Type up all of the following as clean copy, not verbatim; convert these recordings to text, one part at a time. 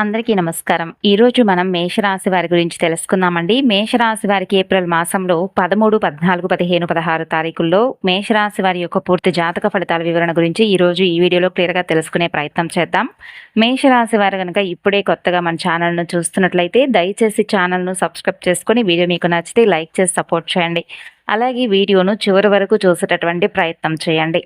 అందరికీ నమస్కారం. ఈరోజు మనం మేషరాశి వారి గురించి తెలుసుకుందామండి. మేషరాశి వారికి ఏప్రిల్ మాసంలో 13, 14, 15, 16 తారీఖుల్లో మేషరాశి వారి యొక్క పూర్తి జాతక ఫలితాల వివరణ గురించి ఈరోజు ఈ వీడియోలో క్లియర్‌గా తెలుసుకునే ప్రయత్నం చేద్దాం. మేషరాశి వారు గనుక ఇప్పుడే కొత్తగా మన ఛానల్‌ను చూస్తున్నట్లయితే దయచేసి ఛానల్‌ను సబ్స్క్రైబ్ చేసుకొని వీడియో మీకు నచ్చితే లైక్ చేసి సపోర్ట్ చేయండి. అలాగే వీడియోను చివరి వరకు చూసేటటువంటి ప్రయత్నం చేయండి.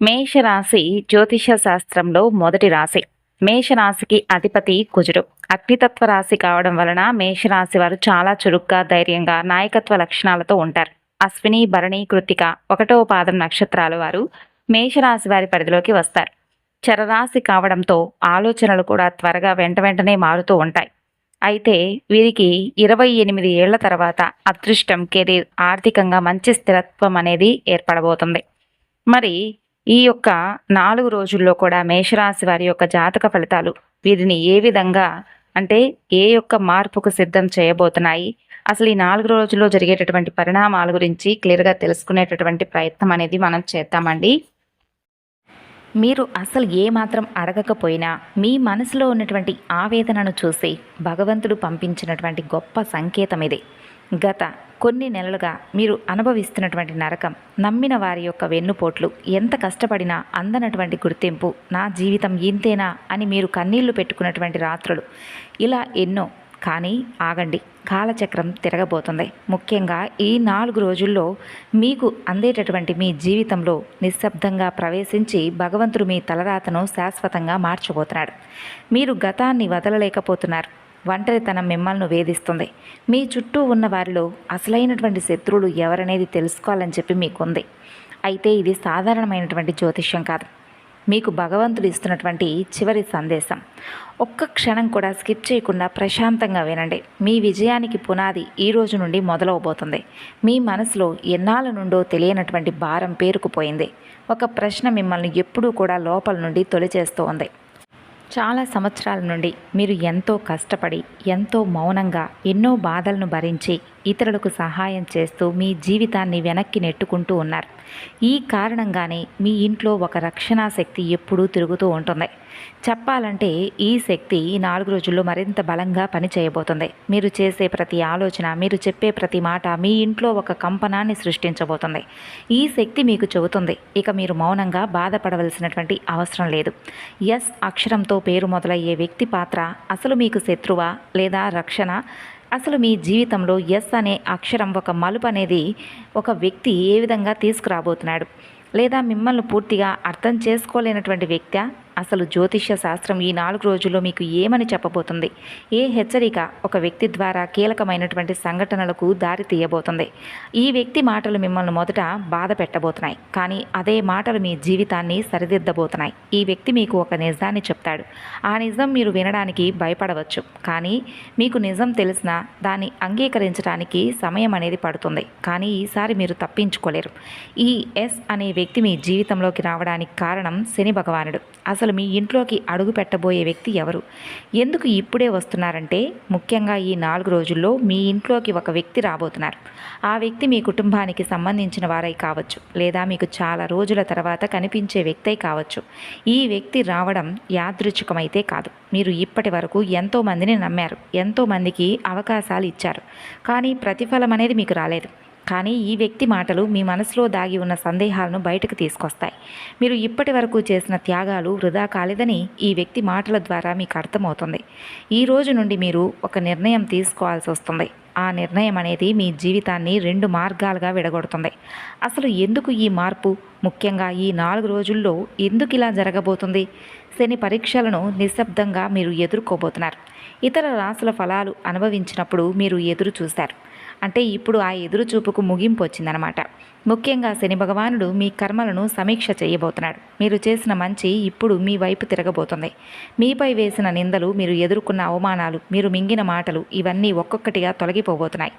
మేషరాశి జ్యోతిష శాస్త్రంలో మొదటి రాశి. మేషరాశికి అధిపతి కుజుడు. అగ్నితత్వ రాశి కావడం వలన మేషరాశి వారు చాలా చురుగ్గా, ధైర్యంగా, నాయకత్వ లక్షణాలతో ఉంటారు. అశ్విని, భరణి, కృత్తిక 1వ పాదం నక్షత్రాల వారు మేషరాశి వారి పరిధిలోకి వస్తారు. చరరాశి కావడంతో ఆలోచనలు కూడా త్వరగా వెంటనే మారుతూ ఉంటాయి. అయితే వీరికి 28 ఏళ్ల తర్వాత అదృష్టం, కెరీర్, ఆర్థికంగా మంచి స్థిరత్వం అనేది ఏర్పడబోతుంది. మరి ఈ యొక్క 4 రోజుల్లో కూడా మేషరాశి వారి యొక్క జాతక ఫలితాలు వీరిని ఏ విధంగా అంటే ఏ యొక్క మార్పుకు సిద్ధం చేయబోతున్నాయి, అసలు ఈ 4 రోజుల్లో జరిగేటటువంటి పరిణామాల గురించి క్లియర్‌గా తెలుసుకునేటటువంటి ప్రయత్నం అనేది మనం చేద్దామండి. మీరు అసలు ఏమాత్రం అడగకపోయినా మీ మనసులో ఉన్నటువంటి ఆవేదనను చూసి భగవంతుడు పంపించినటువంటి గొప్ప సంకేతం ఇది. గత కొన్ని నెలలుగా మీరు అనుభవిస్తున్నటువంటి నరకం, నమ్మిన వారి యొక్క వెన్నుపోట్లు, ఎంత కష్టపడినా అందనటువంటి గుర్తింపు, నా జీవితం ఇంతేనా అని మీరు కన్నీళ్లు పెట్టుకున్నటువంటి రాత్రులు, ఇలా ఎన్నో. కానీ ఆగండి, కాలచక్రం తిరగబోతుంది. ముఖ్యంగా ఈ 4 రోజుల్లో మీకు అందేటటువంటి మీ జీవితంలో నిశ్శబ్దంగా ప్రవేశించి భగవంతుడు మీ తలరాతను శాశ్వతంగా మార్చబోతున్నాడు. మీరు గతాన్ని వదలలేకపోతున్నారు. ఒంటరితనం మిమ్మల్ని వేధిస్తుంది. మీ చుట్టూ ఉన్న వారిలో అసలైనటువంటి శత్రువులు ఎవరనేది తెలుసుకోవాలని చెప్పి మీకుంది. అయితే ఇది సాధారణమైనటువంటి జ్యోతిష్యం కాదు. మీకు భగవంతుడు ఇస్తున్నటువంటి చివరి సందేశం. ఒక్క క్షణం కూడా స్కిప్ చేయకుండా ప్రశాంతంగా వినండి. మీ విజయానికి పునాది ఈ రోజు నుండి మొదలవబోతుంది. మీ మనసులో ఎన్నాళ్ళ నుండో తెలియనటువంటి భారం పేరుకుపోయింది. ఒక ప్రశ్న మిమ్మల్ని ఎప్పుడూ కూడా లోపల నుండి తొలిచేస్తూ ఉంది. చాలా సంవత్సరాల నుండి మీరు ఎంతో కష్టపడి, ఎంతో మౌనంగా, ఎన్నో బాధలను భరించి ఇతరులకు సహాయం చేస్తూ మీ జీవితాన్ని వెనక్కి నెట్టుకుంటూ ఉన్నారు. ఈ కారణంగానే మీ ఇంట్లో ఒక రక్షణా శక్తి ఎప్పుడూ తిరుగుతూ ఉంటుంది. చెప్పాలంటే ఈ శక్తి ఈ 4 రోజుల్లో మరింత బలంగా పనిచేయబోతుంది. మీరు చేసే ప్రతి ఆలోచన, మీరు చెప్పే ప్రతి మాట మీ ఇంట్లో ఒక కంపనాన్ని సృష్టించబోతుంది. ఈ శక్తి మీకు చెబుతుంది, ఇక మీరు మౌనంగా బాధపడవలసినటువంటి అవసరం లేదు. ఎస్ అక్షరంతో పేరు మొదలయ్యే వ్యక్తి పాత్ర అసలు మీకు శత్రువా లేదా రక్షణ? అసలు మీ జీవితంలో ఎస్ అనే అక్షరం ఒక మలుపు అనేది ఒక వ్యక్తి ఏ విధంగా తీసుకురాబోతున్నాడు? లేదా మిమ్మల్ని పూర్తిగా అర్థం చేసుకోలేనటువంటి వ్యక్తి? అసలు జ్యోతిష్య శాస్త్రం ఈ 4 రోజుల్లో మీకు ఏమని చెప్పబోతుంది? ఏ హెచ్చరిక ఒక వ్యక్తి ద్వారా కీలకమైనటువంటి సంఘటనలకు దారి తీయబోతుంది? ఈ వ్యక్తి మాటలు మిమ్మల్ని మొదట బాధ పెట్టబోతున్నాయి, కానీ అదే మాటలు మీ జీవితాన్ని సరిదిద్దబోతున్నాయి. ఈ వ్యక్తి మీకు ఒక నిజాన్ని చెప్తాడు. ఆ నిజం మీరు వినడానికి భయపడవచ్చు, కానీ మీకు నిజం తెలిసినా దాన్ని అంగీకరించడానికి సమయం అనేది పడుతుంది. కానీ ఈసారి మీరు తప్పించుకోలేరు. ఈ ఎస్ అనే వ్యక్తి మీ జీవితంలోకి రావడానికి కారణం శని భగవానుడు. అసలు మీ ఇంట్లోకి అడుగు పెట్టబోయే వ్యక్తి ఎవరు? ఎందుకు ఇప్పుడే వస్తున్నారంటే, ముఖ్యంగా ఈ 4 రోజుల్లో మీ ఇంట్లోకి ఒక వ్యక్తి రాబోతున్నారు. ఆ వ్యక్తి మీ కుటుంబానికి సంబంధించిన వారై కావచ్చు, లేదా మీకు చాలా రోజుల తర్వాత కనిపించే వ్యక్తి కావచ్చు. ఈ వ్యక్తి రావడం యాదృచ్ఛికమైతే కాదు. మీరు ఇప్పటి వరకు ఎంతోమందిని నమ్మారు, ఎంతోమందికి అవకాశాలు ఇచ్చారు, కానీ ప్రతిఫలం అనేది మీకు రాలేదు. కానీ ఈ వ్యక్తి మాటలు మీ మనసులో దాగి ఉన్న సందేహాలను బయటకు తీసుకొస్తాయి. మీరు ఇప్పటి వరకు చేసిన త్యాగాలు వృధా కాలేదని ఈ వ్యక్తి మాటల ద్వారా మీకు అర్థమవుతుంది. ఈ రోజు నుండి మీరు ఒక నిర్ణయం తీసుకోవాల్సి వస్తుంది. ఆ నిర్ణయం అనేది మీ జీవితాన్ని 2 మార్గాలుగా విడగొడుతుంది. అసలు ఎందుకు ఈ మార్పు? ముఖ్యంగా ఈ 4 రోజుల్లో ఎందుకు ఇలా జరగబోతుంది? శని పరీక్షలను నిశ్శబ్దంగా మీరు ఎదుర్కోబోతున్నారు. ఇతర రాశుల ఫలాలు అనుభవించినప్పుడు మీరు ఎదురు చూశారు. అంటే ఇప్పుడు ఆ ఎదురు చూపుకు ముగింపు వచ్చిందనమాట. ముఖ్యంగా శని భగవానుడు మీ కర్మలను సమీక్ష చేయబోతున్నాడు. మీరు చేసిన మంచి ఇప్పుడు మీ వైపు తిరగబోతుంది. మీపై వేసిన నిందలు, మీరు ఎదుర్కొన్న అవమానాలు, మీరు మింగిన మాటలు, ఇవన్నీ ఒక్కొక్కటిగా తొలగిపోబోతున్నాయి.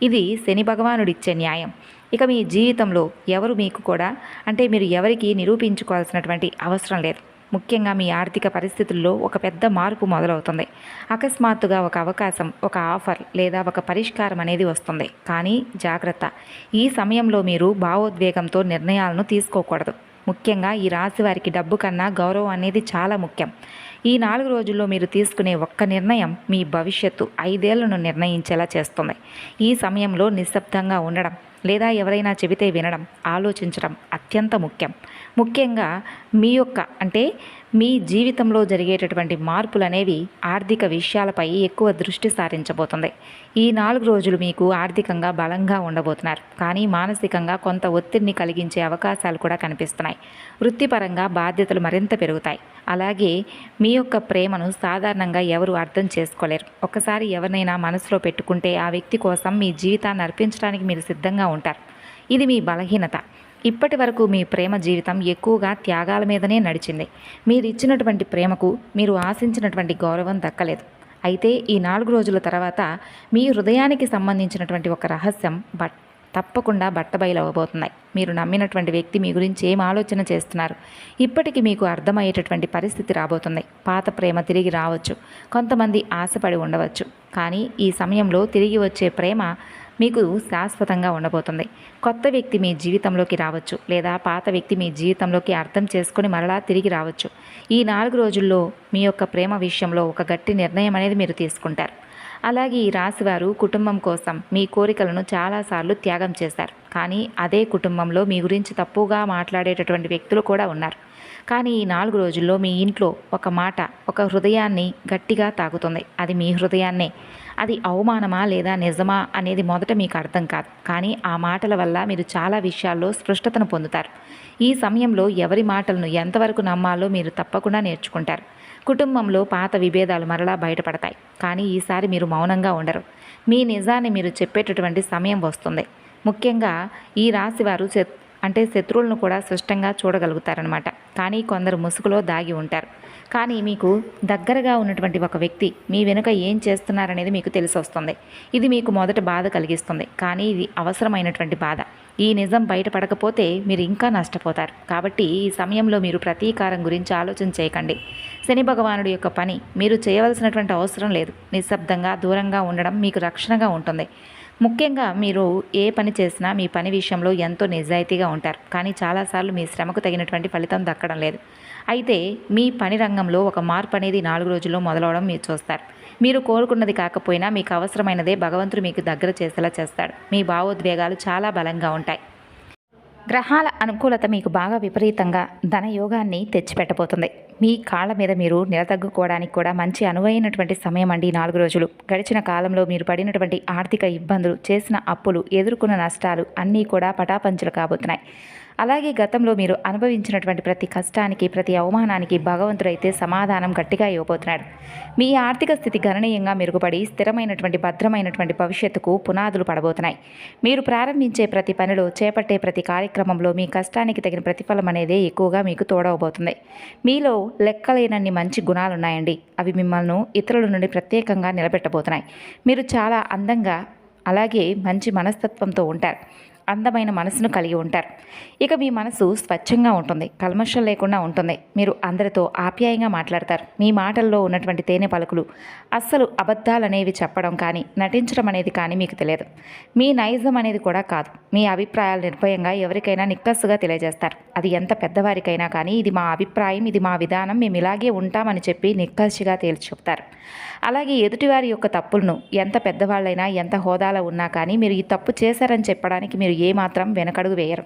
ఇది శని భగవానుడిచ్చే న్యాయం. ఇక మీ జీవితంలో ఎవరు మీకు కూడా అంటే మీరు ఎవరికి నిరూపించుకోవాల్సినటువంటి అవసరం లేదు. ముఖ్యంగా మీ ఆర్థిక పరిస్థితుల్లో ఒక పెద్ద మార్పు మొదలవుతుంది. అకస్మాత్తుగా ఒక అవకాశం, ఒక ఆఫర్ లేదా ఒక పరిష్కారం అనేది వస్తుంది. కానీ జాగ్రత్త, ఈ సమయంలో మీరు భావోద్వేగంతో నిర్ణయాలను తీసుకోకూడదు. ముఖ్యంగా ఈ రాశి వారికి డబ్బు కన్నా గౌరవం అనేది చాలా ముఖ్యం. ఈ 4 రోజుల్లో మీరు తీసుకునే ఒక్క నిర్ణయం మీ భవిష్యత్తు 5 ఏళ్లను నిర్ణయించేలా చేస్తుంది. ఈ సమయంలో నిశ్శబ్దంగా ఉండడం లేదా ఎవరైనా చెబితే వినడం, ఆలోచించడం అత్యంత ముఖ్యంగా మీ జీవితంలో జరిగేటటువంటి మార్పులనేవి ఆర్థిక విషయాలపై ఎక్కువ దృష్టి సారించబోతుంది. ఈ 4 రోజులు మీకు ఆర్థికంగా బలంగా ఉండబోతున్నారు. కానీ మానసికంగా కొంత ఒత్తిడిని కలిగించే అవకాశాలు కూడా కనిపిస్తున్నాయి. వృత్తిపరంగా బాధ్యతలు మరింత పెరుగుతాయి. అలాగే మీ యొక్క ప్రేమను సాధారణంగా ఎవరు అర్థం చేసుకోలేరు. ఒక్కసారి ఎవరినైనా మనసులో పెట్టుకుంటే ఆ వ్యక్తి కోసం మీ జీవితాన్ని అర్పించడానికి మీరు సిద్ధంగా ఉంటారు. ఇది మీ బలహీనత. ఇప్పటి వరకు మీ ప్రేమ జీవితం ఎక్కువగా త్యాగాల మీదనే నడిచింది. మీరు ఇచ్చినటువంటి ప్రేమకు మీరు ఆశించినటువంటి గౌరవం దక్కలేదు. అయితే ఈ 4 రోజుల తర్వాత మీ హృదయానికి సంబంధించినటువంటి ఒక రహస్యం తప్పకుండా బట్టబయలవబోతున్నాయి. మీరు నమ్మినటువంటి వ్యక్తి మీ గురించి ఏం ఆలోచన చేస్తున్నారు ఇప్పటికీ మీకు అర్థమయ్యేటటువంటి పరిస్థితి రాబోతుంది. పాత ప్రేమ తిరిగి రావచ్చు, కొంతమంది ఆశపడి ఉండవచ్చు. కానీ ఈ సమయంలో తిరిగి వచ్చే ప్రేమ మీకు శాశ్వతంగా ఉండబోతుంది. కొత్త వ్యక్తి మీ జీవితంలోకి రావచ్చు, లేదా పాత వ్యక్తి మీ జీవితంలోకి అర్థం చేసుకొని మరలా తిరిగి రావచ్చు. ఈ 4 రోజుల్లో మీ యొక్క ప్రేమ విషయంలో ఒక గట్టి నిర్ణయం అనేది మీరు తీసుకుంటారు. అలాగే ఈ రాశివారు కుటుంబం కోసం మీ కోరికలను చాలాసార్లు త్యాగం చేశారు. కానీ అదే కుటుంబంలో మీ గురించి తప్పుగా మాట్లాడేటటువంటి వ్యక్తులు కూడా ఉన్నారు. కానీ ఈ 4 రోజుల్లో మీ ఇంట్లో ఒక మాట ఒక హృదయాన్ని గట్టిగా తాకుతుంది. అది మీ హృదయాన్నే. అది అవమానమా లేదా నిజమా అనేది మొదట మీకు అర్థం కాదు. కానీ ఆ మాటల వల్ల మీరు చాలా విషయాల్లో స్పష్టతను పొందుతారు. ఈ సమయంలో ఎవరి మాటలను ఎంతవరకు నమ్మాలో మీరు తప్పకుండా నేర్చుకుంటారు. కుటుంబంలో పాత విభేదాలు మరలా బయటపడతాయి. కానీ ఈసారి మీరు మౌనంగా ఉండరు. మీ నిజాన్ని మీరు చెప్పేటటువంటి సమయం వస్తుంది. ముఖ్యంగా ఈ రాశివారు శత్రువులను కూడా స్పష్టంగా చూడగలుగుతారనమాట. కానీ కొందరు ముసుగులో దాగి ఉంటారు. కానీ మీకు దగ్గరగా ఉన్నటువంటి ఒక వ్యక్తి మీ వెనుక ఏం చేస్తున్నారనేది మీకు తెలిసి వస్తుంది. ఇది మీకు మొదట బాధ కలిగిస్తుంది. కానీ ఇది అవసరమైనటువంటి బాధ. ఈ నిజం బయటపడకపోతే మీరు ఇంకా నష్టపోతారు. కాబట్టి ఈ సమయంలో మీరు ప్రతీకారం గురించి ఆలోచన చేయకండి. శని భగవానుడి యొక్క పని మీరు చేయవలసినటువంటి అవసరం లేదు. నిశ్శబ్దంగా దూరంగా ఉండడం మీకు రక్షణగా ఉంటుంది. ముఖ్యంగా మీరు ఏ పని చేసినా మీ పని విషయంలో ఎంతో నిజాయితీగా ఉంటారు. కానీ చాలాసార్లు మీ శ్రమకు తగినటువంటి ఫలితం దక్కడం లేదు. అయితే మీ పని రంగంలో ఒక మార్పు అనేది 4 రోజుల్లో మొదలవడం మీరు చూస్తారు. మీరు కోరుకున్నది కాకపోయినా మీకు అవసరమైనదే భగవంతుడు మీకు దగ్గర చేసేలా చేస్తాడు. మీ భావోద్వేగాలు చాలా బలంగా ఉంటాయి. గ్రహాల అనుకూలత మీకు బాగా విపరీతంగా ధనయోగాన్ని తెచ్చిపెట్టబోతుంది. మీ కాళ్ళ మీద మీరు నిలదగ్గుకోవడానికి కూడా మంచి అనువైనటువంటి సమయం అండి 4 రోజులు. గడిచిన కాలంలో మీరు పడినటువంటి ఆర్థిక ఇబ్బందులు, చేసిన అప్పులు, ఎదుర్కొన్న నష్టాలు అన్నీ కూడా పటాపంచలు కాబోతున్నాయి. అలాగే గతంలో మీరు అనుభవించినటువంటి ప్రతి కష్టానికి, ప్రతి అవమానానికి భగవంతుడైతే సమాధానం గట్టిగా ఇవ్వబోతున్నాడు. మీ ఆర్థిక స్థితి గణనీయంగా మెరుగుపడి స్థిరమైనటువంటి భద్రమైనటువంటి భవిష్యత్తుకు పునాదులు పడబోతున్నాయి. మీరు ప్రారంభించే ప్రతి పనిలో, చేపట్టే ప్రతి కార్యక్రమంలో మీ కష్టానికి తగిన ప్రతిఫలం అనేది ఎక్కువగా మీకు తోడవబోతుంది. మీలో లెక్కలేనన్ని మంచి గుణాలున్నాయండి. అవి మిమ్మల్ని ఇతరుల నుండి ప్రత్యేకంగా నిలబెట్టబోతున్నాయి. మీరు చాలా అందంగా, అలాగే మంచి మనస్తత్వంతో ఉంటారు. అందమైన మనసును కలిగి ఉంటారు. ఇక మీ మనసు స్వచ్ఛంగా ఉంటుంది, కల్మషం లేకుండా ఉంటుంది. మీరు అందరితో ఆప్యాయంగా మాట్లాడతారు. మీ మాటల్లో ఉన్నటువంటి తేనె పలుకులు అస్సలు అబద్ధాలనేవి చెప్పడం కానీ, నటించడం అనేది కానీ మీకు తెలియదు. మీ నైజం అనేది కూడా కాదు. మీ అభిప్రాయాలు నిర్భయంగా ఎవరికైనా నిక్కస్సుగా తెలియజేస్తారు. అది ఎంత పెద్దవారికైనా కానీ ఇది మా అభిప్రాయం, ఇది మా విధానం, మేము ఇలాగే ఉంటామని చెప్పి నిక్కచ్చిగా తేల్చి చెప్తారు. అలాగే ఎదుటివారి యొక్క తప్పులను ఎంత పెద్దవాళ్ళైనా, ఎంత హోదాలో ఉన్నా కానీ మీరు ఈ తప్పు చేశారని చెప్పడానికి మీరు ఏమాత్రం వెనకడుగు వేయరు.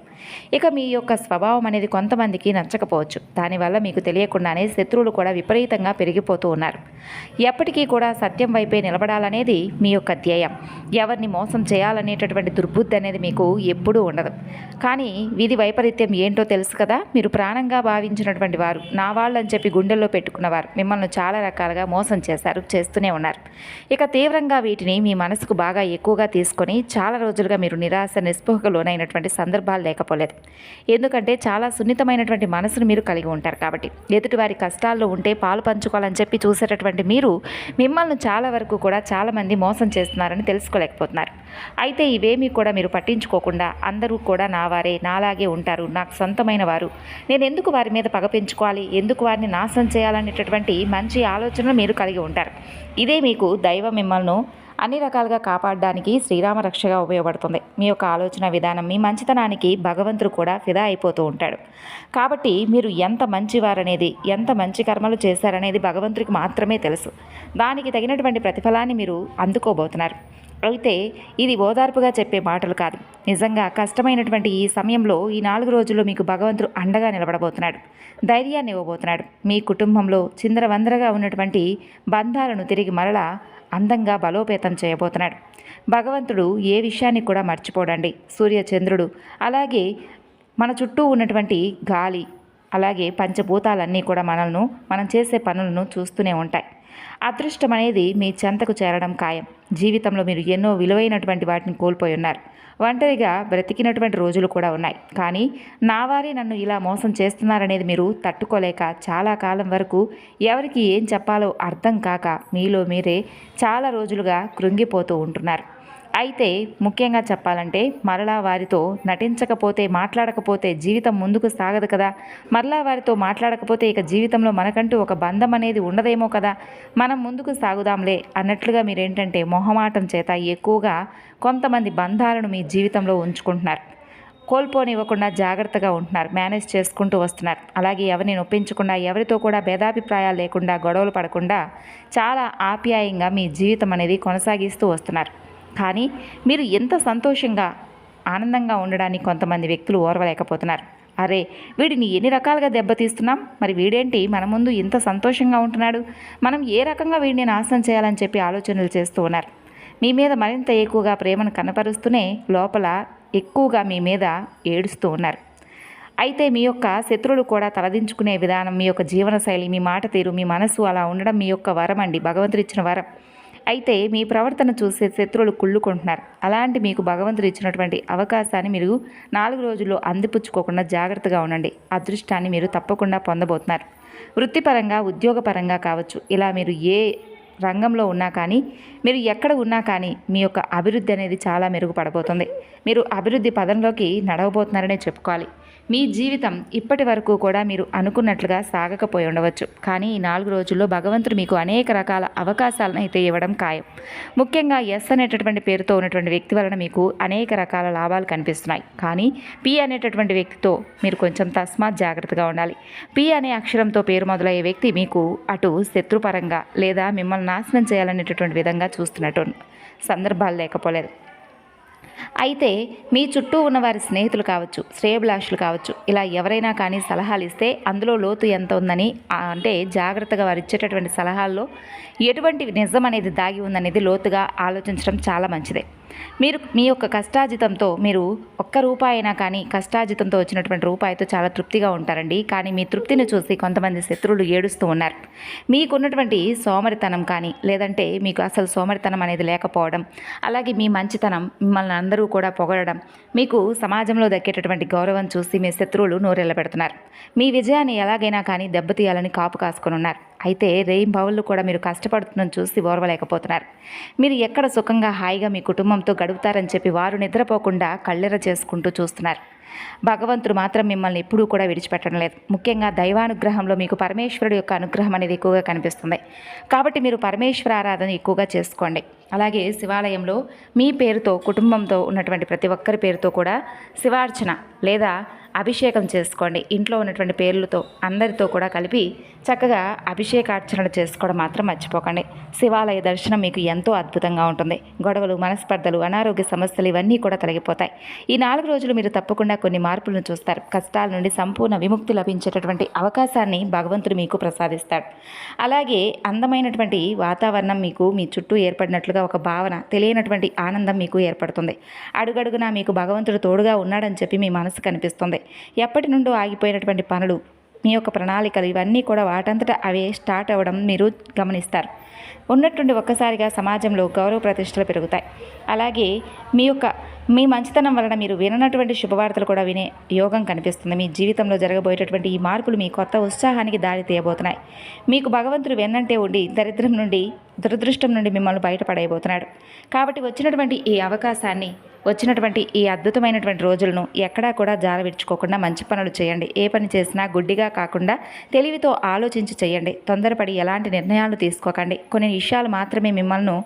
ఇక మీ యొక్క స్వభావం అనేది కొంతమందికి నచ్చకపోవచ్చు. దానివల్ల మీకు తెలియకుండానే శత్రువులు కూడా విపరీతంగా పెరిగిపోతూ ఉన్నారు. ఎప్పటికీ కూడా సత్యం వైపే నిలబడాలనేది మీ యొక్క ధ్యేయం. ఎవరిని మోసం చేయాలనేటటువంటి దుర్బుద్ధి అనేది మీకు ఎప్పుడూ ఉండదు. కానీ విధి వైపరీత్యం ఏంటో తెలుసు కదా. మీరు ప్రాణంగా భావించినటువంటి వారు, నా వాళ్ళని చెప్పి గుండెల్లో పెట్టుకున్నవారు మిమ్మల్ని చాలా రకాలుగా మోసం చేశారు, చేస్తూనే ఉన్నారు. ఇక తీవ్రంగా వీటిని మీ మనసుకు బాగా ఎక్కువగా తీసుకొని చాలా రోజులుగా మీరు నిరాశ, నిస్పృహకు లోనైనటువంటి సందర్భాలు లేకపోలేదు. ఎందుకంటే చాలా సున్నితమైనటువంటి మనసును మీరు కలిగి ఉంటారు. కాబట్టి ఎదుటివారి కష్టాల్లో ఉంటే పాలు పంచుకోవాలని చెప్పి చూసేటటువంటి మీరు మిమ్మల్ని చాలా వరకు కూడా చాలామంది మోసం చేస్తున్నారని తెలుసుకోలేకపోతున్నారు. అయితే ఇవేమీ కూడా మీరు పట్టించుకోకుండా అందరూ కూడా నా వారే, నాలాగే ఉంటారు, నాకు సొంతమైన వారు, నేను ఎందుకు వారి మీద పగ పెంచుకోవాలి, ఎందుకు వారిని నాశనం చేయాలనేటటువంటి మంచి ఆలోచనలు మీరు కలిగి ఉంటారు. ఇదే మీకు దైవం మిమ్మల్ని అన్ని రకాలుగా కాపాడడానికి శ్రీరామ రక్షగా ఉపయోగపడుతుంది. మీ యొక్క ఆలోచన విధానం, మీ మంచితనానికి భగవంతుడు కూడా ఫిదా అయిపోతూ ఉంటాడు. కాబట్టి మీరు ఎంత మంచివారనేది, ఎంత మంచి కర్మలు చేశారనేది భగవంతుడికి మాత్రమే తెలుసు. దానికి తగినటువంటి ప్రతిఫలాన్ని మీరు అందుకోబోతున్నారు. అయితే ఇది ఓదార్పుగా చెప్పే మాటలు కాదు. నిజంగా కష్టమైనటువంటి ఈ సమయంలో, ఈ 4 రోజుల్లో మీకు భగవంతుడు అండగా నిలబడబోతున్నాడు, ధైర్యాన్ని ఇవ్వబోతున్నాడు. మీ కుటుంబంలో చిందరవందరగా ఉన్నటువంటి బంధాలను తిరిగి మరలా అందంగా బలోపేతం చేయబోతున్నాడు. భగవంతుడు ఏ విషయాన్ని కూడా మర్చిపోడండి. సూర్య చంద్రుడు, అలాగే మన చుట్టూ ఉన్నటువంటి గాలి, అలాగే పంచభూతాలన్నీ కూడా మనం చేసే పనులను చూస్తూనే ఉంటాయి. అదృష్టం అనేది మీ చెంతకు చేరడం ఖాయం. జీవితంలో మీరు ఎన్నో విలువైనటువంటి వాటిని కోల్పోయి ఉన్నారు. ఒంటరిగా బ్రతికినటువంటి రోజులు కూడా ఉన్నాయి. కానీ నా వారే నన్ను ఇలా మోసం చేస్తున్నారనేది మీరు తట్టుకోలేక చాలా కాలం వరకు ఎవరికి ఏం చెప్పాలో అర్థం కాక మీలో మీరే చాలా రోజులుగా కృంగిపోతూ ఉంటున్నారు. అయితే ముఖ్యంగా చెప్పాలంటే, మరలా వారితో నటించకపోతే, మాట్లాడకపోతే జీవితం ముందుకు సాగదు కదా. మరలా వారితో మాట్లాడకపోతే ఇక జీవితంలో మనకంటూ ఒక బంధం అనేది ఉండదేమో కదా. మనం ముందుకు సాగుదాంలే అన్నట్లుగా మీరేంటంటే మొహమాటం చేత ఎక్కువగా కొంతమంది బంధాలను మీ జీవితంలో ఉంచుకుంటున్నారు. కోల్పోనివ్వకుండా జాగ్రత్తగా ఉంటున్నారు, మేనేజ్ చేసుకుంటూ వస్తున్నారు. అలాగే ఎవరిని నొప్పించకుండా, ఎవరితో కూడా భేదాభిప్రాయాలు లేకుండా, గొడవలు పడకుండా చాలా ఆప్యాయంగా మీ జీవితం అనేది కొనసాగిస్తూ వస్తున్నారు. కానీ మీరు ఎంత సంతోషంగా, ఆనందంగా ఉండడానికి కొంతమంది వ్యక్తులు ఓర్వలేకపోతున్నారు. అరే, వీడిని ఎన్ని రకాలుగా దెబ్బతీస్తున్నాం, మరి వీడేంటి మన ముందు ఇంత సంతోషంగా ఉంటున్నాడు, మనం ఏ రకంగా వీడిని నాశనం చేయాలని చెప్పి ఆలోచనలు చేస్తూ ఉన్నారు. మీ మీద మరింత ఎక్కువగా ప్రేమను కనపరుస్తూనే లోపల ఎక్కువగా మీ మీద ఏడుస్తూ ఉన్నారు. అయితే మీ యొక్క శత్రువులు కూడా తలదించుకునే విధానం, మీ యొక్క జీవనశైలి, మీ మాట తీరు, మీ మనసు అలా ఉండడం మీ యొక్క వరం అండి, భగవంతుడు ఇచ్చిన వరం. అయితే మీ ప్రవర్తన చూసే శత్రువులు కుళ్ళుకుంటున్నారు. అలాంటి మీకు భగవంతుడు ఇచ్చినటువంటి అవకాశాన్ని మీరు 4 రోజుల్లో అందిపుచ్చుకోకుండా జాగ్రత్తగా ఉండండి. అదృష్టాన్ని మీరు తప్పకుండా పొందబోతున్నారు. వృత్తిపరంగా, ఉద్యోగపరంగా కావచ్చు, ఇలా మీరు ఏ రంగంలో ఉన్నా కానీ, మీరు ఎక్కడ ఉన్నా కానీ మీ యొక్క అభివృద్ధి అనేది చాలా మెరుగుపడబోతుంది. మీరు అభివృద్ధి పదంలోకి నడవబోతున్నారనే చెప్పుకోవాలి. మీ జీవితం ఇప్పటి వరకు కూడా మీరు అనుకున్నట్లుగా సాగకపోయి ఉండవచ్చు. కానీ ఈ 4 రోజుల్లో భగవంతుడు మీకు అనేక రకాల అవకాశాలను అయితే ఇవ్వడం ఖాయం. ముఖ్యంగా ఎస్ అనేటటువంటి పేరుతో ఉన్నటువంటి వ్యక్తి వలన మీకు అనేక రకాల లాభాలు కనిపిస్తున్నాయి. కానీ పి అనేటటువంటి వ్యక్తితో మీరు కొంచెం తస్మాత్ జాగ్రత్తగా ఉండాలి. పి అనే అక్షరంతో పేరు మొదలయ్యే వ్యక్తి మీకు అటు శత్రుపరంగా లేదా మిమ్మల్ని నాశనం చేయాలనేటటువంటి విధంగా చూస్తున్నట్టు సందర్భాలు లేకపోలేదు. అయితే మీ చుట్టూ ఉన్న వారి స్నేహితులు కావచ్చు, శ్రేయభిలాషులు కావచ్చు, ఇలా ఎవరైనా కానీ సలహాలు ఇస్తే అందులో లోతు ఎంత ఉందని, అంటే జాగ్రత్తగా వారు ఇచ్చేటటువంటి సలహాల్లో ఎటువంటి నిజం అనేది దాగి ఉందనేది లోతుగా ఆలోచించడం చాలా మంచిదే. మీరు మీ యొక్క కష్టార్జితంతో, మీరు ఒక్క రూపాయి అయినా కానీ కష్టార్జితంతో వచ్చినటువంటి రూపాయితో చాలా తృప్తిగా ఉంటారండి. కానీ మీ తృప్తిని చూసి కొంతమంది శత్రువులు ఏడుస్తూ ఉన్నారు. మీకున్నటువంటి సోమరితనం కానీ, లేదంటే మీకు అసలు సోమరితనం అనేది లేకపోవడం, అలాగే మీ మంచితనం, మిమ్మల్ని అందరూ కూడా పొగడడం, మీకు సమాజంలో దక్కేటటువంటి గౌరవం చూసి మీ శత్రువులు నోరెళ్ళబెడుతున్నారు. మీ విజయాన్ని ఎలాగైనా కానీ దెబ్బతీయాలని కాపు కాసుకొని ఉన్నారు. అయితే రేయింబవళ్ళు కూడా మీరు కష్టపడుతుందని చూసి ఓర్వలేకపోతున్నారు. మీరు ఎక్కడ సుఖంగా హాయిగా మీ కుటుంబంతో గడుపుతారని చెప్పి వారు నిద్రపోకుండా కళ్ళెర చేసుకుంటూ చూస్తున్నారు. భగవంతుడు మాత్రం మిమ్మల్ని ఎప్పుడూ కూడా విడిచిపెట్టడం లేదు. ముఖ్యంగా దైవానుగ్రహంలో మీకు పరమేశ్వరుడు యొక్క అనుగ్రహం అనేది ఎక్కువగా కనిపిస్తుంది. కాబట్టి మీరు పరమేశ్వర ఆరాధన ఎక్కువగా చేసుకోండి. అలాగే శివాలయంలో మీ పేరుతో, కుటుంబంతో ఉన్నటువంటి ప్రతి ఒక్కరి పేరుతో కూడా శివార్చన లేదా అభిషేకం చేసుకోండి. ఇంట్లో ఉన్నటువంటి పేర్లతో అందరితో కూడా కలిపి చక్కగా అభిషేకార్చనలు చేసుకోవడం మాత్రం మర్చిపోకండి. శివాలయ దర్శనం మీకు ఎంతో అద్భుతంగా ఉంటుంది. గొడవలు, మనస్పర్ధలు, అనారోగ్య సమస్యలు ఇవన్నీ కూడా తొలగిపోతాయి. ఈ 4 రోజులు మీరు తప్పకుండా కొన్ని మార్పులను చూస్తారు. కష్టాల నుండి సంపూర్ణ విముక్తి లభించేటటువంటి అవకాశాన్ని భగవంతుడు మీకు ప్రసాదిస్తాడు. అలాగే అందమైనటువంటి వాతావరణం మీకు మీ చుట్టూ ఏర్పడినట్లుగా ఒక భావన, తెలియనటువంటి ఆనందం మీకు ఏర్పడుతుంది. అడుగడుగునా మీకు భగవంతుడు తోడుగా ఉన్నాడని చెప్పి మీ మనసు కనిపిస్తుంది. ఎప్పటి నుండో ఆగిపోయినటువంటి పనులు, మీ యొక్క ప్రణాళికలు ఇవన్నీ కూడా వాటంతటా అవే స్టార్ట్ అవ్వడం మీరు గమనిస్తారు. ఉన్నట్టుండి ఒక్కసారిగా సమాజంలో గౌరవ ప్రతిష్టలు పెరుగుతాయి. అలాగే మీ మంచితనం వలన మీరు విననటువంటి శుభవార్తలు కూడా వినే యోగం కనిపిస్తుంది. మీ జీవితంలో జరగబోయేటటువంటి ఈ మార్పులు మీ కొత్త ఉత్సాహానికి దారి తీయబోతున్నాయి. మీకు భగవంతుడు వెన్నంటే ఉండి దరిద్రం నుండి, దురదృష్టం నుండి మిమ్మల్ని బయటపడేయబోతున్నాడు. కాబట్టి వచ్చినటువంటి ఈ అవకాశాన్ని, వచ్చినటువంటి ఈ అద్భుతమైనటువంటి రోజులను ఎక్కడా కూడా జారవిడ్చుకోకుండా మంచి పనులు చేయండి. ఏ పని చేసినా గుడ్డిగా కాకుండా తెలివితో ఆలోచించి చేయండి. తొందరపడి ఎలాంటి నిర్ణయాలు తీసుకోకండి. కొన్ని విషయాలు మాత్రమే మిమ్మల్ని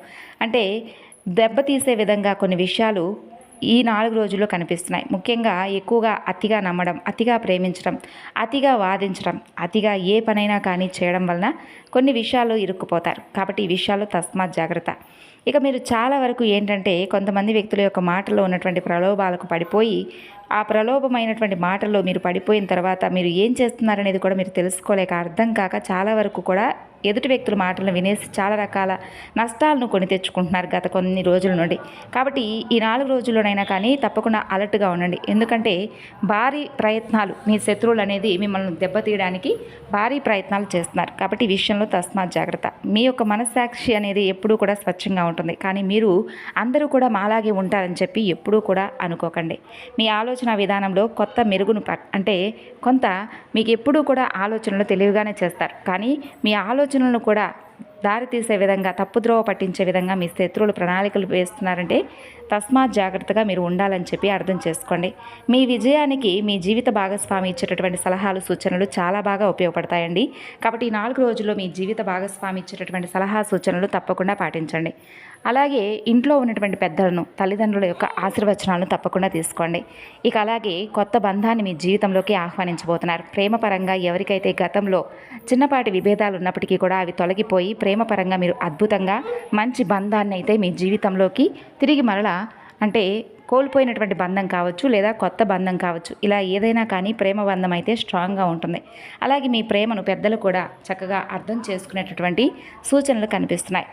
దెబ్బతీసే విధంగా కొన్ని విషయాలు ఈ 4 రోజుల్లో కనిపిస్తున్నాయి. ముఖ్యంగా ఎక్కువగా అతిగా నమ్మడం, అతిగా ప్రేమించడం, అతిగా వాదించడం, అతిగా ఏ పనైనా కానీ చేయడం వలన కొన్ని విషయాల్లో ఇరుక్కుపోతారు. కాబట్టి ఈ విషయాల్లో తస్మాత్ జాగ్రత్త. ఇక మీరు చాలా వరకు ఏంటంటే కొంతమంది వ్యక్తుల యొక్క మాటల్లో ఉన్నటువంటి ప్రలోభాలకు పడిపోయి, ఆ ప్రలోభమైనటువంటి మాటల్లో మీరు పడిపోయిన తర్వాత మీరు ఏం చేస్తున్నారనేది కూడా మీరు తెలుసుకోలేక, అర్థం కాక చాలా వరకు కూడా ఎదుటి వ్యక్తుల మాటలను వినేసి చాలా రకాల నష్టాలను కొని తెచ్చుకుంటున్నారు గత కొన్ని రోజుల నుండి. కాబట్టి ఈ 4 రోజుల్లోనైనా కానీ తప్పకుండా అలర్ట్గా ఉండండి. ఎందుకంటే భారీ ప్రయత్నాలు, మీ శత్రువులు అనేది మిమ్మల్ని దెబ్బతీయడానికి భారీ ప్రయత్నాలు చేస్తున్నారు. కాబట్టి ఈ విషయంలో తస్మాత్ జాగ్రత్త. మీ యొక్క మనస్సాక్షి అనేది ఎప్పుడూ కూడా స్వచ్ఛంగా ఉంటుంది. కానీ మీరు అందరూ కూడా మాలాగే ఉంటారని చెప్పి ఎప్పుడూ కూడా అనుకోకండి. మీ ఆలోచన విధానంలో కొత్త మెరుగును అంటే కొంత మీకు ఎప్పుడూ కూడా ఆలోచనలు తెలివిగానే చేస్తారు. కానీ మీ ఆలోచనలను కూడా దారితీసే విధంగా, తప్పుద్రోవ పట్టించే విధంగా మీ శత్రువులు ప్రణాళికలు వేస్తున్నారంటే తస్మాత్ జాగ్రత్తగా మీరు ఉండాలని చెప్పి అర్థం చేసుకోండి. మీ విజయానికి మీ జీవిత భాగస్వామి ఇచ్చేటటువంటి సలహాలు, సూచనలు చాలా బాగా ఉపయోగపడతాయండి. కాబట్టి ఈ 4 రోజుల్లో మీ జీవిత భాగస్వామి ఇచ్చేటటువంటి సలహా, సూచనలు తప్పకుండా పాటించండి. అలాగే ఇంట్లో ఉన్నటువంటి పెద్దలను, తల్లిదండ్రుల యొక్క ఆశీర్వచనాలను తప్పకుండా తీసుకోండి. ఇక అలాగే కొత్త బంధాన్ని మీ జీవితంలోకి ఆహ్వానించబోతున్నారు. ప్రేమపరంగా ఎవరికైతే గతంలో చిన్నపాటి విభేదాలు ఉన్నప్పటికీ కూడా అవి తొలగిపోయి ప్రేమపరంగా మీరు అద్భుతంగా మంచి బంధాన్ని అయితే మీ జీవితంలోకి తిరిగి మరలా అంటే కోల్పోయినటువంటి బంధం కావచ్చు, లేదా కొత్త బంధం కావచ్చు, ఇలా ఏదైనా కానీ ప్రేమ బంధం అయితే స్ట్రాంగ్గా ఉంటుంది. అలాగే మీ ప్రేమను పెద్దలు కూడా చక్కగా అర్థం చేసుకునేటటువంటి సూచనలు కనిపిస్తున్నాయి.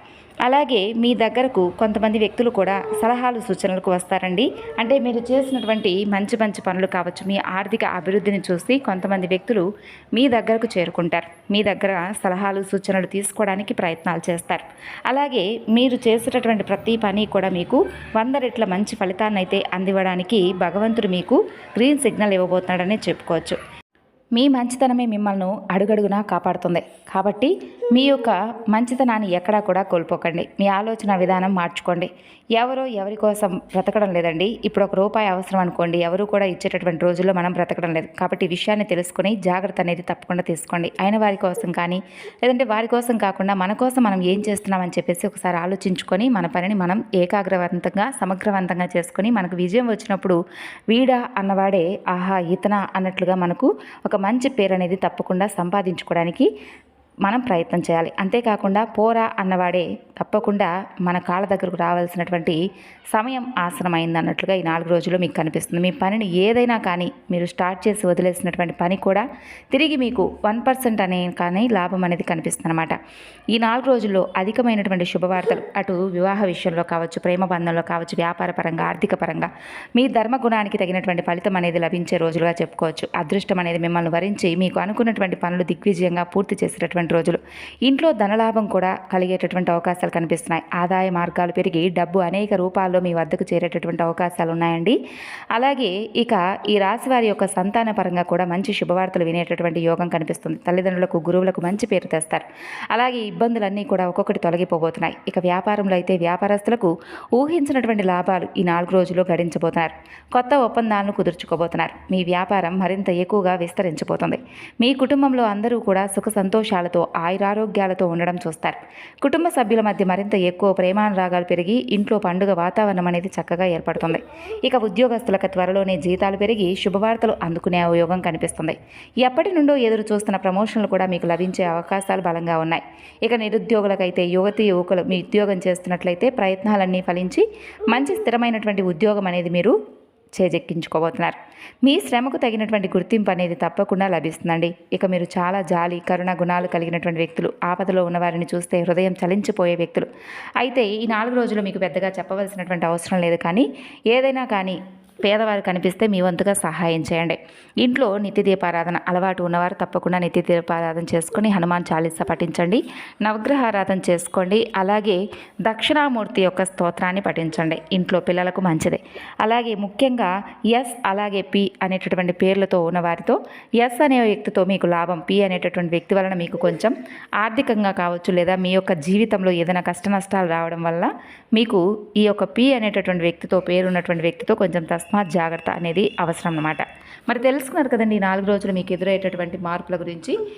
అలాగే మీ దగ్గరకు కొంతమంది వ్యక్తులు కూడా సలహాలు, సూచనలకు వస్తారండి. అంటే మీరు చేసినటువంటి మంచి మంచి పనులు కావచ్చు, మీ ఆర్థిక అభివృద్ధిని చూసి కొంతమంది వ్యక్తులు మీ దగ్గరకు చేరుకుంటారు. మీ దగ్గర సలహాలు, సూచనలు తీసుకోవడానికి ప్రయత్నాలు చేస్తారు. అలాగే మీరు చేసేటటువంటి ప్రతి పని కూడా మీకు 100 రెట్ల మంచి ఫలితాన్ని అయితే అందివ్వడానికి భగవంతుడు మీకు గ్రీన్ సిగ్నల్ ఇవ్వబోతున్నాడనే చెప్పుకోవచ్చు. మీ మంచితనమే మిమ్మల్ని అడుగడుగునా కాపాడుతుంది. కాబట్టి మీ యొక్క మంచితనాన్ని ఎక్కడా కూడా కోల్పోకండి. మీ ఆలోచన విధానం మార్చుకోండి. ఎవరి కోసం బ్రతకడం లేదండి. ఇప్పుడు ఒక రూపాయి అవసరం అనుకోండి, ఎవరు కూడా ఇచ్చేటటువంటి రోజుల్లో మనం బ్రతకడం లేదు. కాబట్టి ఈ విషయాన్ని తెలుసుకుని జాగ్రత్త అనేది తప్పకుండా తీసుకోండి. అయిన వారి కోసం కానీ, లేదంటే వారి కోసం కాకుండా మన కోసం మనం ఏం చేస్తున్నామని చెప్పేసి ఒకసారి ఆలోచించుకొని మన పనిని మనం ఏకాగ్రవంతంగా, సమగ్రవంతంగా చేసుకొని మనకు విజయం వచ్చినప్పుడు వీడా అన్నవాడే ఆహా ఇతనా అన్నట్లుగా మనకు ఒక మంచి పేరు అనేది తప్పకుండా సంపాదించుకోవడానికి మనం ప్రయత్నం చేయాలి. అంతేకాకుండా పోరా అన్నవాడే తప్పకుండా మన కాళ్ళ దగ్గరకు రావాల్సినటువంటి సమయం ఆసనమైంది అన్నట్లుగా ఈ 4 రోజుల్లో మీకు కనిపిస్తుంది. మీ పనిని ఏదైనా కానీ మీరు స్టార్ట్ చేసి వదిలేసినటువంటి పని కూడా తిరిగి మీకు 1% అనే కానీ లాభం అనేది కనిపిస్తుంది అనమాట. ఈ 4 రోజుల్లో అధికమైనటువంటి శుభవార్తలు అటు వివాహ విషయంలో కావచ్చు, ప్రేమ బంధంలో కావచ్చు, వ్యాపార పరంగా, ఆర్థిక పరంగా మీ ధర్మగుణానికి తగినటువంటి ఫలితం అనేది లభించే రోజులుగా చెప్పుకోవచ్చు. అదృష్టం అనేది మిమ్మల్ని వరించి మీకు అనుకున్నటువంటి పనులు దిగ్విజయంగా పూర్తి చేసేటటువంటి రోజులు. ఇంట్లో ధనలాభం కూడా కలిగేటటువంటి అవకాశాలు కనిపిస్తున్నాయి. ఆదాయ మార్గాలు పెరిగి డబ్బు అనేక రూపాల్లో మీ వద్దకు చేరేటటువంటి అవకాశాలు ఉన్నాయండి. అలాగే ఇక ఈ రాశి వారి యొక్క సంతాన పరంగా కూడా మంచి శుభవార్తలు వినేటటువంటి యోగం కనిపిస్తుంది. తల్లిదండ్రులకు, గురువులకు మంచి పేరు తెస్తారు. అలాగే ఇబ్బందులన్నీ కూడా ఒక్కొక్కటి తొలగిపోబోతున్నాయి. ఇక వ్యాపారంలో అయితే వ్యాపారస్తులకు ఊహించినటువంటి లాభాలు ఈ 4 రోజుల్లో గడించబోతున్నారు. కొత్త ఒప్పందాలను కుదుర్చుకోబోతున్నారు. మీ వ్యాపారం మరింత ఎక్కువగా విస్తరించబోతుంది. మీ కుటుంబంలో అందరూ కూడా సుఖ సంతోషాలతో, ఆయురారోగ్యాలతో ఉండడం చూస్తారు. కుటుంబ సభ్యుల మధ్య మరింత ఎక్కువ ప్రేమానురాగాలు పెరిగి ఇంట్లో పండుగ వాతావరణం అనేది చక్కగా ఏర్పడుతుంది. ఇక ఉద్యోగస్తులకు త్వరలోనే జీతాలు పెరిగి శుభవార్తలు అందుకునే యోగం కనిపిస్తుంది. ఎప్పటి నుండో ఎదురు చూస్తున్న ప్రమోషన్లు కూడా మీకు లభించే అవకాశాలు బలంగా ఉన్నాయి. ఇక నిరుద్యోగులకైతే యువకులు మీ ఉద్యోగం చేస్తున్నట్లయితే ప్రయత్నాలన్నీ ఫలించి మంచి స్థిరమైనటువంటి ఉద్యోగం అనేది మీరు చేజెక్కించుకోబోతున్నారు. మీ శ్రమకు తగినటువంటి గుర్తింపు అనేది తప్పకుండా లభిస్తుందండి. ఇక మీరు చాలా జాలి, కరుణ గుణాలు కలిగినటువంటి వ్యక్తులు. ఆపదలో ఉన్నవారిని చూస్తే హృదయం చలించిపోయే వ్యక్తులు. అయితే ఈ 4 రోజులు మీకు పెద్దగా చెప్పవలసినటువంటి అవసరం లేదు. కానీ ఏదైనా కానీ పేదవారు కనిపిస్తే మీ వంతుగా సహాయం చేయండి. ఇంట్లో నిత్య దీపారాధన అలవాటు ఉన్నవారు తప్పకుండా నిత్య దీపారాధన చేసుకుని హనుమాన్ చాలీసా పఠించండి. నవగ్రహారాధన చేసుకోండి. అలాగే దక్షిణామూర్తి యొక్క స్తోత్రాన్ని పఠించండి. ఇంట్లో పిల్లలకు మంచిదే. అలాగే ముఖ్యంగా ఎస్ అలాగే పి అనేటటువంటి పేర్లతో ఉన్న వారితో ఎస్ అనే వ్యక్తితో మీకు లాభం, పి అనేటటువంటి వ్యక్తి వలన మీకు కొంచెం ఆర్థికంగా కావచ్చు, లేదా మీ యొక్క జీవితంలో ఏదైనా కష్ట నష్టాలు రావడం వల్ల మీకు ఈ యొక్క పి అనేటటువంటి వ్యక్తితో, పేరున్నటువంటి వ్యక్తితో కొంచెం తస్మాత్ జాగ్రత్త అనేది అవసరం అన్నమాట. మరి తెలుసుకున్నారు కదండి ఈ 4 రోజులు మీకు ఎదురయ్యేటటువంటి మార్పుల గురించి.